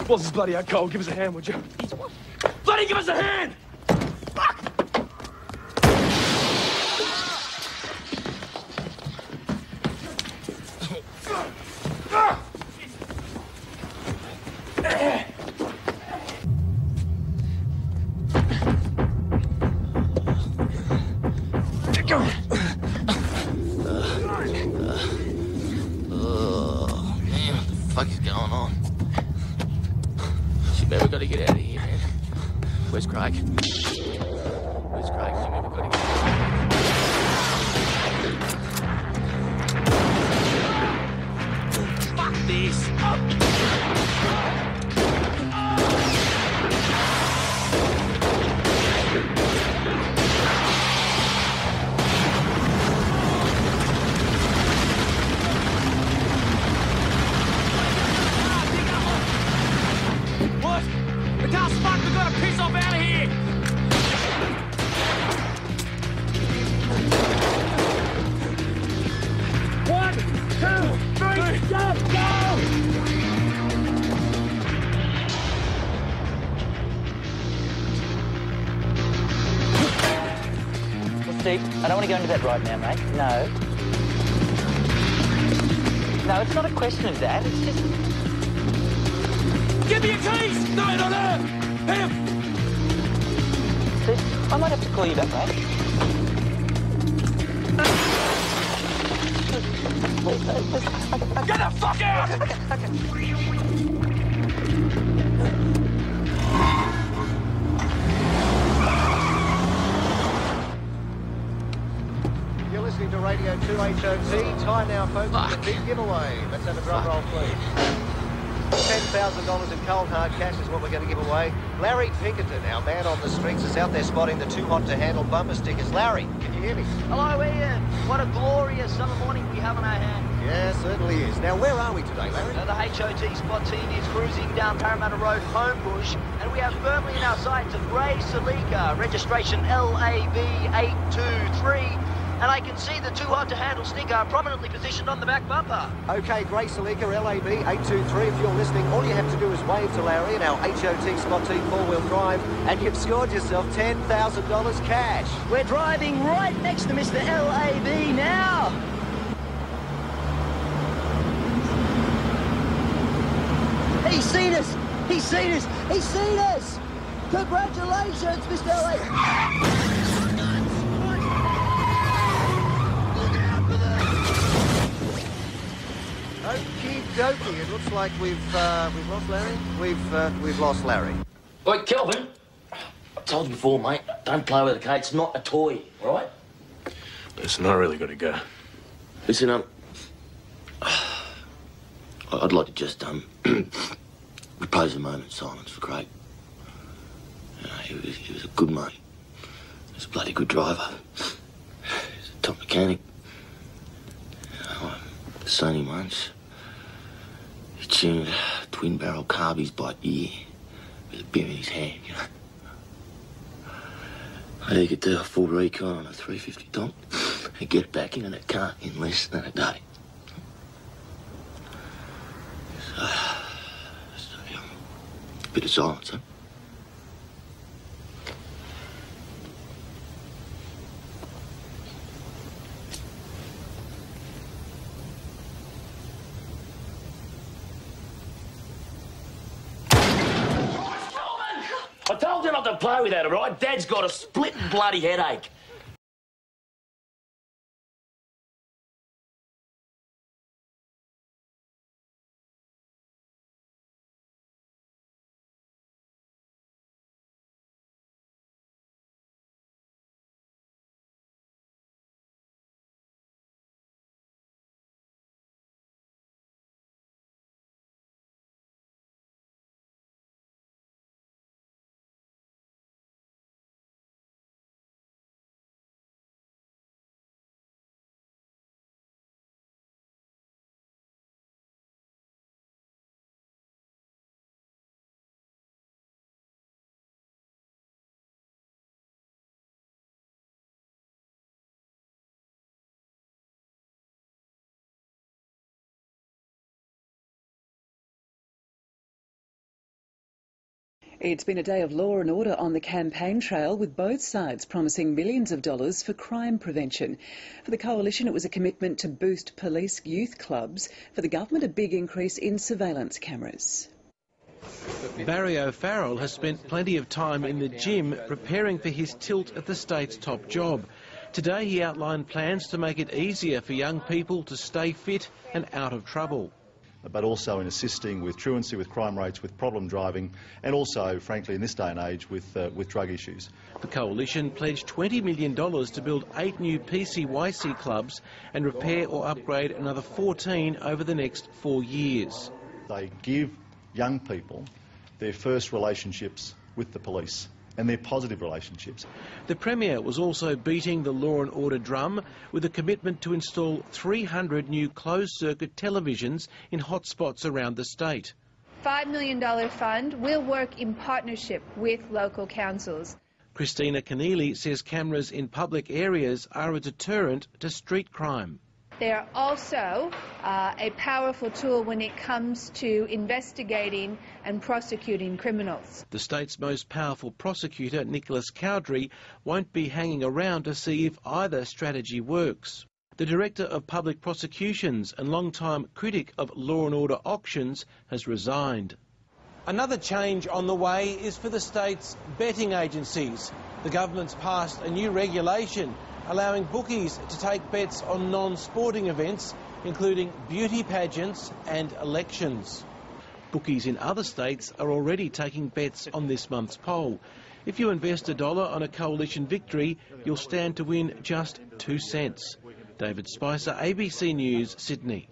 Boss is bloody out cold. Give us a hand, would you? Bloody give us a hand! Fuck! What the fuck is going on? Shit, man, we gotta get out of here, man. Where's Craig? Where's Craig? Shit, man, we gotta get out. Fuck this! The car's fucked! We gotta piss off out of here! One, two, three, go! Well, Steve, I don't want to go into that right now, mate. No. No, it's not a question of that. It's just... Give me your keys! No, not her! Him! Steve, I might have to call you back, mate. Get the fuck out! You're listening to Radio 2 HOT. Time now, folks, for the big giveaway. Let's have a drum roll, please. $10,000 in cold hard cash is what we're going to give away. Larry Pinkerton, our man on the streets, is out there spotting the Too Hot to Handle bumper stickers. Larry, can you hear me? Hello, Ian. What a glorious summer morning we have on our hands. Yeah, certainly is. Now, where are we today, Larry? The HOT Spot team is cruising down Parramatta Road, Homebush, and we have firmly in our sights a grey Celica, registration LAB823. And I can see the Too Hot to Handle sticker prominently positioned on the back bumper. Okay, Grey Celica LAB823. If you're listening, all you have to do is wave to Larry and our HOT Spot Team 4-wheel drive, and you've scored yourself $10,000 cash. We're driving right next to Mr. LAB now. He's seen us! He's seen us! He's seen us! Congratulations, Mr. LAB! Okie dokie. It looks like we've lost Larry. We've lost Larry. Wait, Kelvin. I told you before, mate. Don't play with it, okay? It's not a toy, all right? Listen, I really gotta go. Listen, I'd like to just, repose a moment of silence for Craig. You know, he was a good mate. He was a bloody good driver. He was a top mechanic. You know, I've seen him once. He tuned twin-barrel carbies by ear with a beer in his hand, you know. He could do a full recon on a 350 Donk and get it back into that car in less than a day. So, a bit of silence, huh? I told you not to play with that, all right? Dad's got a splitting bloody headache. It's been a day of law and order on the campaign trail, with both sides promising millions of dollars for crime prevention. For the Coalition, it was a commitment to boost police youth clubs. For the government, a big increase in surveillance cameras. Barry O'Farrell has spent plenty of time in the gym preparing for his tilt at the state's top job. Today he outlined plans to make it easier for young people to stay fit and out of trouble. But also in assisting with truancy, with crime rates, with problem driving, and also, frankly, in this day and age, with drug issues. The Coalition pledged $20 million to build 8 new PCYC clubs and repair or upgrade another 14 over the next 4 years. They give young people their first relationships with the police, and their positive relationships. The Premier was also beating the law and order drum with a commitment to install 300 new closed-circuit televisions in hotspots around the state. $5 million fund will work in partnership with local councils. Christina Keneally says cameras in public areas are a deterrent to street crime. They are also a powerful tool when it comes to investigating and prosecuting criminals. The state's most powerful prosecutor, Nicholas Cowdery, won't be hanging around to see if either strategy works. The Director of Public Prosecutions and long-time critic of law and order auctions has resigned. Another change on the way is for the state's betting agencies. The government's passed a new regulation allowing bookies to take bets on non-sporting events, including beauty pageants and elections. Bookies in other states are already taking bets on this month's poll. If you invest $1 on a Coalition victory, you'll stand to win just 2 cents. David Spicer, ABC News, Sydney.